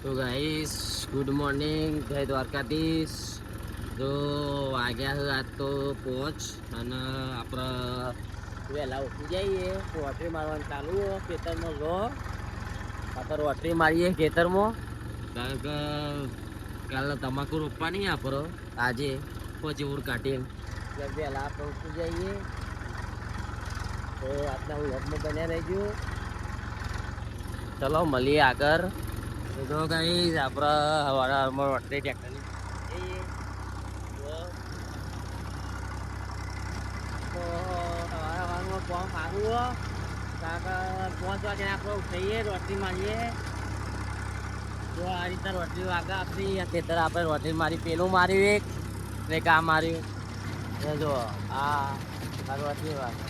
તો guys good morning, જય દ્વારકાધીશ. જો વાગ્યા છે આજ તો 5 અને આપણે વહેલા ઉઠી જઈએ. રોટરી મારવાનું ચાલુ ખેતરમાં. જો આપણે રોટરી મારીએ ખેતરમાં, કારણ કે કાલે તમાકુ રોપવાની આપણે આજે પછી ઉર કાઢીને એટલે વહેલા આપણે ઉઠી જઈએ. તો આજના વ્લોગમાં બન્યા રહેજો. ચલો મળીએ આગળ. તો ગાઈસ આપણે હવારમાં રોટરી ટ્રેક્ટરની જઈએ. તો હવારમાં કોમ સારું કારણ કે 5 વાગે આપણે ઉઠીએ, રોટરી મારીએ. તો આ રીતે રોટરી વાગે આપણી ખેતર આપણે રોટરી મારી, પેલું માર્યું એક ને આ માર્યું. જો આ રોટરી વાગે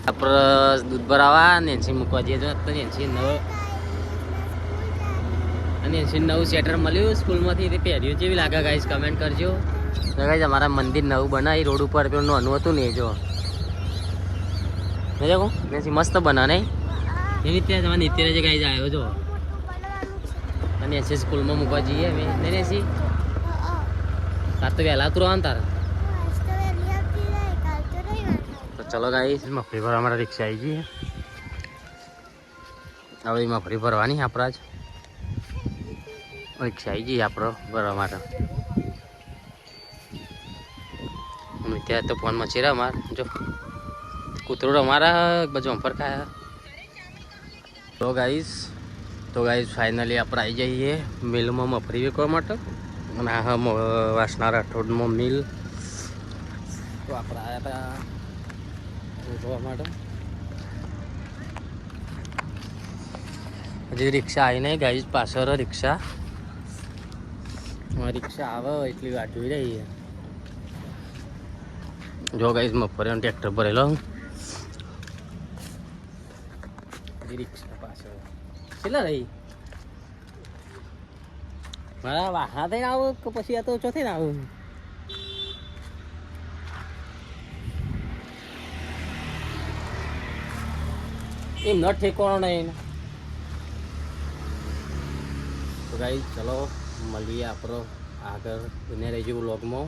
આપણે દૂધ ભરાવા નેન્સી મૂકવા જઈએ. તો નેન્સી નવું સ્વેટર મળ્યું સ્કૂલમાંથી, તે પહેર્યું જેવી લાગે ગાઈસ કમેન્ટ કરજો. તો ગાઈસ અમારા મંદિર નવું બનાવી રોડ ઉપર, પેલું નાનું હતું ને જો નેન્સી મસ્ત બના નહીં એવી ત્યાં તમારે નિત્ય જે ગાઈસ આવ્યો જો. અને નેન્સી સ્કૂલમાં મૂકવા જઈએ અમે. નહીં નેન્સી તાર તો વહેલા તું તારે. ચલો ગાઈસ મફળી ભરવા માટે રિક્ષા આવી જઈએ. હવે મફળી ભરવાની આપણા જ રિક્ષા આવી જઈએ આપણે ભરવા માટે. ત્યાં તો ફોનમાં છે અમારે જો કૂતરો અમારા બધું અમફર ખાયા. તો ગાઈસ ફાઇનલી આપણે આવી જઈએ મિલમાં મફળી વેચવા માટે. અને આ વાસના રાઠોડમાં મિલ. તો આપણે આવ્યા હતા જોવા માટે. હજી રિક્ષા આવી નહીં ગાઈસ, પાછળ રિક્ષા આવે એટલી વાત જોઈ રહી છે. જો ગાઈસ મફળીનો ટ્રેક્ટર ભરેલો રિક્ષા પાછળ કેટલા રહી મારા વાહના થઈને આવું કે પછી આ તો ચોથી ને આવું. એમ ન ઠેકવાનો નહીં. તો ગાઈસ ચલો મળીએ આપણો આગળ એને રહેજો વ્લોગમાં.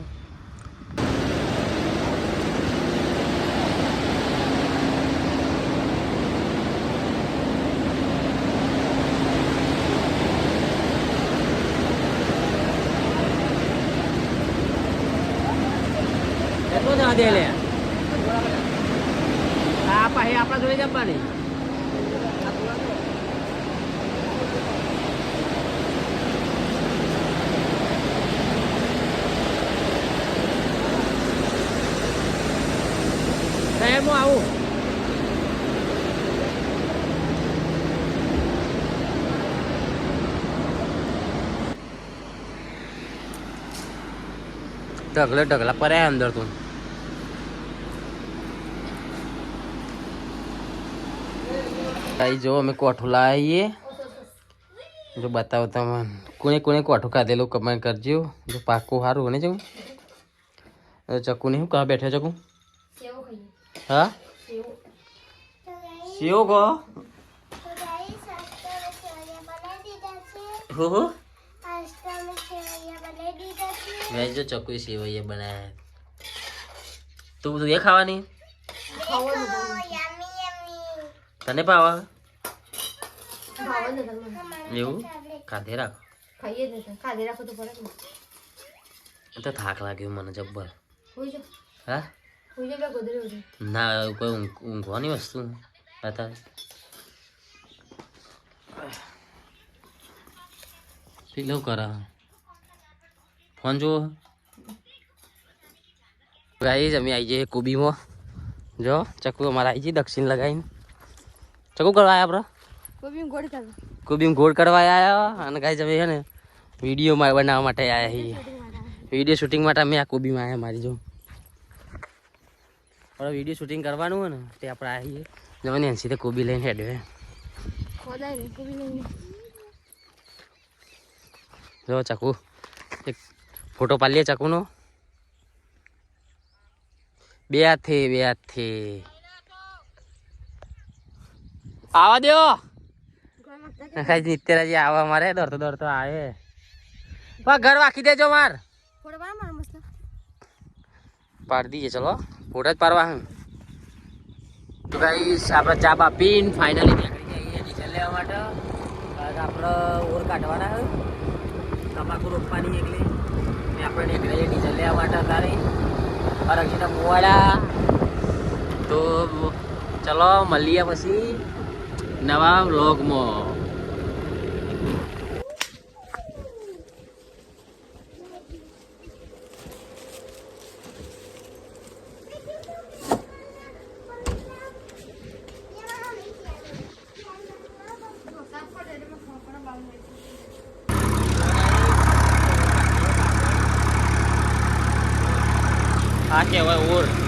કેટલો જવા દે લે આ પાસે આપણા જોડે જવાની. શહેરમાં આવું ઢગલા પડ્યા અંદર તું. જો અમે કોઠું લાવીએ જો બતાવો તમે કોને કોઠું ખાધેલું કમેન્ટ કરજો. જો પાકું સારું ને જવું ચકુ ને શું કહા બેઠે ચકુ. હા સેવ કહો હો જો ચકુ સેવૈયા બનાયા. તું એ ખાવાની તને ભાવા એવું ખાધે રાખો. તો થાક લાગ્યું મને જબ્બર. હા ના કોઈ ઊંઘવાની વસ્તુ અત્યારે પેલું કરે ફોન જુઓ. ગાઈસ અમે આવી જઈએ કોબીમાં. જો ચકુ અમારે આવી જઈએ દક્ષિણ લગાવીને. ચકુ કરવા આવ્યા આપણે કોબીમાં ગોળ કરવા આવ્યા. અને ગાઈસ અમે છે ને વિડીયો બનાવવા માટે આવ્યા છીએ. વિડીયો શૂટિંગ માટે અમે આ કોબીમાં આવ્યા. મારી જો આપણે વિડીયો શૂટિંગ કરવાનું હોય ને તે આપણે આવીએ. જવાની એનસી તો કોબી લઈને હેડવે. જો ચકુ એક ફોટો પાડીએ ચકુનો. બે હાથે આવા દો નિત્યરાજી આવા મારે દોડતો દોડતો આવે ઘર વાખી દેજો માર પાડી દીજે ચલો ફોટા જ પાડવા હું તો ગાઈસ આપણે ચા બા પીને ફાઇનલી નીકળી જઈએ ડીઝલ લેવા માટે આપણે ઓર કાઢવાના હોય તમાકુ રોપવાની એકલી ને આપણે નીકળી જઈએ ડીઝલ લેવા માટે તારે અરગીના મોવાડા તો ચલો મળીએ પછી નવા વ્લોગમાં આ કહેવાય ઓર